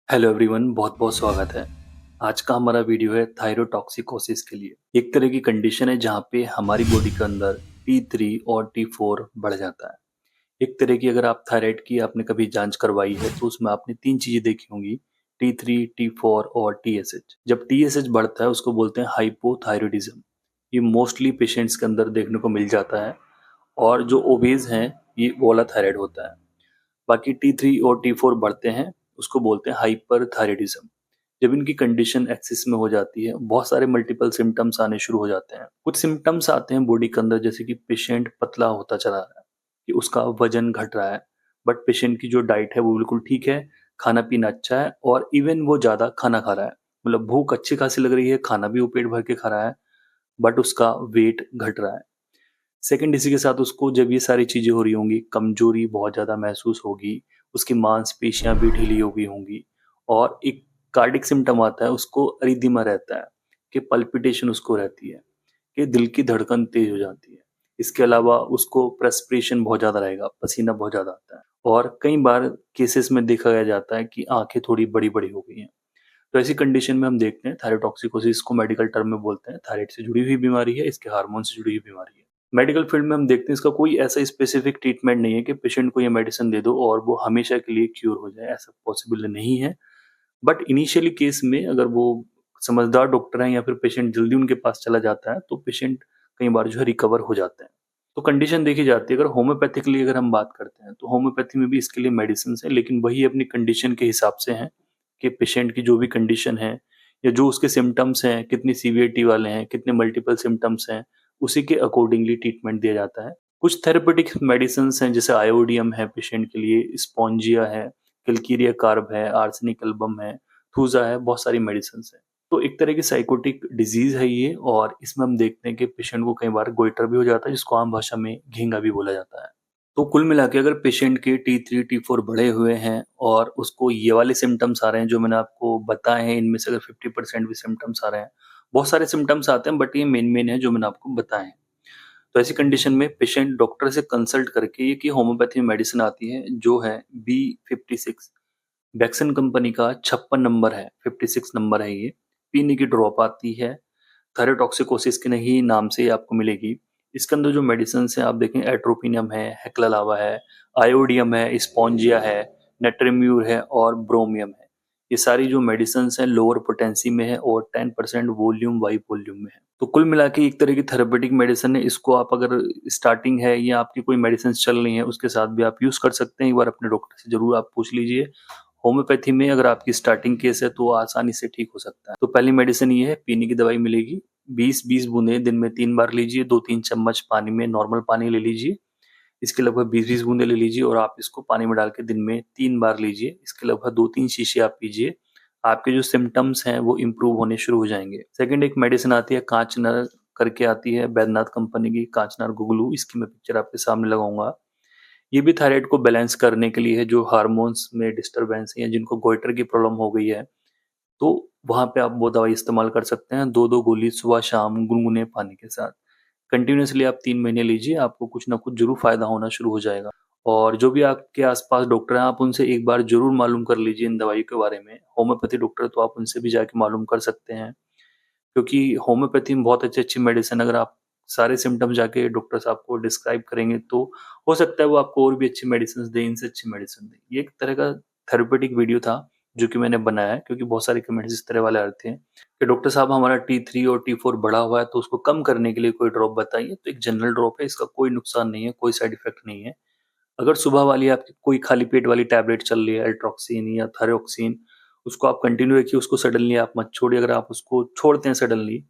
Hello everyone, बहुत बहुत स्वागत है। आज का हमारा वीडियो है थायरोटॉक्सिकोसिस के लिए। एक तरह की कंडीशन है जहाँ पे हमारी बॉडी के अंदर T3 और T4 बढ़ जाता है। एक तरह की अगर आप थायराइड की आपने कभी जांच करवाई है तो उसमें आपने तीन चीजें देखी होंगी, T3, T4 और TSH। जब TSH बढ़ता है उसको बोलते हैं हाइपोथायरॉयडिज्म। ये मोस्टली पेशेंट्स के अंदर देखने को मिल जाता है और जो ओबेज हैं ये वो वाला थायराइड होता है। बाकी T3 और T4 बढ़ते हैं, उसको बोलते हैं हाइपरथायरॉयडिज्म। जब इनकी कंडीशन एक्सेस में हो जाती है, बहुत सारे मल्टीपल सिम्टम्स आने शुरू हो जाते हैं। कुछ सिम्टम्स आते हैं बॉडी के अंदर, जैसे कि पेशेंट पतला होता चला रहा है, कि उसका वजन घट रहा है, बट पेशेंट की जो डाइट है वो बिल्कुल ठीक है, खाना पीना अच्छा है और इवन वो ज़्यादा खाना खा रहा है। मतलब भूख अच्छी खासी लग रही है, खाना भी वो पेट भर के खा रहा है, बट उसका वेट घट रहा है। सेकंड, इसी के साथ उसको जब ये सारी चीज़ें हो रही होंगी, कमज़ोरी बहुत ज़्यादा महसूस होगी, उसकी मांसपेशियाँ भी ढीली हो गई होंगी और एक कार्डिक सिम्पटम आता है, उसको अरिथमिया रहता है, कि पल्पिटेशन उसको रहती है, कि दिल की धड़कन तेज़ हो जाती है। इसके अलावा उसको पर्स्पिरेशन बहुत ज़्यादा रहेगा, पसीना बहुत ज़्यादा आता है और कई बार केसेस में देखा गया जाता है कि आँखें थोड़ी बड़ी-बड़ी हो गई हैं। तो ऐसी कंडीशन में हम देखते हैं थायरोटॉक्सिकोसिस को मेडिकल टर्म में बोलते हैं। थायराइड से जुड़ी हुई बीमारी है, इसके हार्मोन से जुड़ी हुई बीमारी है। मेडिकल फील्ड में हम देखते हैं इसका कोई ऐसा स्पेसिफिक ट्रीटमेंट नहीं है कि पेशेंट को ये मेडिसिन दे दो और वो हमेशा के लिए क्योर हो जाए, ऐसा पॉसिबल नहीं है। बट इनिशियली केस में अगर वो समझदार डॉक्टर हैं या फिर पेशेंट जल्दी उनके पास चला जाता है तो पेशेंट कई बार जो है रिकवर हो जाते हैं। तो कंडीशन देखी जाती है। अगर होम्योपैथिकली अगर हम बात करते हैं तो होम्योपैथी में भी इसके लिए मेडिसिन है, लेकिन वही अपनी कंडीशन के हिसाब से है कि पेशेंट की जो भी कंडीशन है या जो उसके सिम्टम्स हैं, कितनी सीवियरिटी वाले हैं, कितने मल्टीपल सिम्टम्स हैं, उसी के अकॉर्डिंगली ट्रीटमेंट दिया जाता है। कुछ थेरेपेटिक मेडिसिन हैं, जैसे आयोडियम है पेशेंट के लिए, स्पॉन्जिया है, कैल्केरिया कार्ब है, आर्सेनिक एल्बम है, थूजा है, बहुत सारी मेडिसिन हैं। तो एक तरह की साइकोटिक डिजीज है ये और इसमें हम देखते हैं कि पेशेंट को कई बार गोइटर भी हो जाता है, जिसको आम भाषा में घेंगा भी बोला जाता है। तो कुल मिला के अगर पेशेंट के T3, T4 बढ़े हुए हैं और उसको ये वाले सिम्टम्स आ रहे हैं जो मैंने आपको बताए हैं, इनमें से अगर 50% भी सिम्टम्स आ रहे हैं, बहुत सारे सिम्टम्स आते हैं बट ये मेन है जो मैंने आपको बताए हैं। तो ऐसी कंडीशन में पेशेंट डॉक्टर से कंसल्ट करके, ये की होम्योपैथी में मेडिसिन आती है जो है B56, वैक्सन कंपनी का 56 नंबर है, 56 नंबर है ये। पीने की ड्रॉप आती है, थायरोटॉक्सिकोसिस के नहीं नाम से आपको मिलेगी। इसके अंदर जो मेडिसिन है आप देखें, एट्रोपिनियम है, हेक्लालावा है, आयोडियम है, स्पॉन्जिया है, नेट्रेम्यूर है और ब्रोमियम है। ये सारी जो मेडिसिन है लोअर पोटेंसी में है और 10% वॉल्यूम वाई वॉल्यूम में है। तो कुल मिला के एक तरह की थेरेपेटिक मेडिसिन है। इसको आप अगर स्टार्टिंग है या आपकी कोई मेडिसिन चल रही है उसके साथ भी आप यूज कर सकते हैं। एक बार अपने डॉक्टर से जरूर आप पूछ लीजिए। होम्योपैथी में अगर आपकी स्टार्टिंग केस है तो आसानी से ठीक हो सकता है। तो पहली मेडिसिन ये है, पीने की दवाई मिलेगी, 20-20 बूंदे दिन में 3 बार लीजिए, 2-3 चम्मच पानी में, नॉर्मल पानी ले लीजिए। इसके लगभग 20-20 बूंदे ले लीजिए और आप इसको पानी में डाल के दिन में 3 बार लीजिए। इसके लगभग 2-3 शीशे आप पीजिए। आपके जो सिम्टम्स हैं वो इम्प्रूव होने शुरू हो जाएंगे। सेकंड, एक मेडिसिन आती है कांचनर करके आती है, बैद्यनाथ कंपनी की, कांचनर गुगलू। इसकी मैं पिक्चर आपके सामने लगाऊंगा। ये भी थायराइड को बैलेंस करने के लिए है, जो हार्मोन्स में डिस्टरबेंस है या जिनको गोइटर की प्रॉब्लम हो गई है, तो वहाँ पे आप वो दवाई इस्तेमाल कर सकते हैं। 2-2 गोली सुबह शाम गुनगुने पानी के साथ। कंटिन्यूअसली आप 3 महीने लीजिए, आपको कुछ ना कुछ ज़रूर फ़ायदा होना शुरू हो जाएगा। और जो भी आपके आस-पास डॉक्टर हैं, आप उनसे एक बार ज़रूर मालूम कर लीजिए इन दवाइयों के बारे में। होम्योपैथी डॉक्टर तो आप उनसे भी जाके मालूम कर सकते हैं, क्योंकि होम्योपैथी में बहुत अच्छी-अच्छी मेडिसिन, अगर आप सारे सिम्पटम्स जाके डॉक्टर साहब को डिस्क्राइब करेंगे तो हो सकता है वो आपको और भी अच्छी मेडिसिन दें, इनसे अच्छी मेडिसिन दें। ये एक तरह का थेरेपेटिक वीडियो था जो कि मैंने बनाया है, क्योंकि बहुत सारे कमेंट्स इस तरह वाले आते हैं कि डॉक्टर साहब हमारा T3 और T4 बढ़ा हुआ है तो उसको कम करने के लिए कोई ड्रॉप बताइए। तो एक जनरल ड्रॉप है, इसका कोई नुकसान नहीं है, कोई साइड इफेक्ट नहीं है। अगर सुबह वाली आपकी कोई खाली पेट वाली टैबलेट चल रही है, एल्ट्रॉक्सिन या थायरोक्सिन, उसको आप कंटिन्यू रखिए, उसको सडनली आप मत छोड़िए। अगर आप उसको छोड़ते हैं सडनली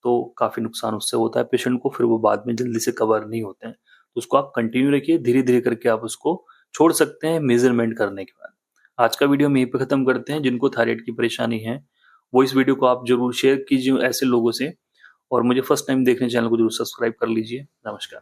तो काफ़ी नुकसान उससे होता है पेशेंट को, फिर वो बाद में जल्दी से कवर नहीं होते हैं। तो उसको आप कंटिन्यू रखिए, धीरे-धीरे करके आप उसको छोड़ सकते हैं मेज़रमेंट करने के बाद। आज का वीडियो हम यहीं पे खत्म करते हैं। जिनको थायराइड की परेशानी है, वो इस वीडियो को आप ज़रूर शेयर कीजिए ऐसे लोगों से और मुझे फर्स्ट टाइम देखने चैनल को ज़रूर सब्सक्राइब कर लीजिए। नमस्कार।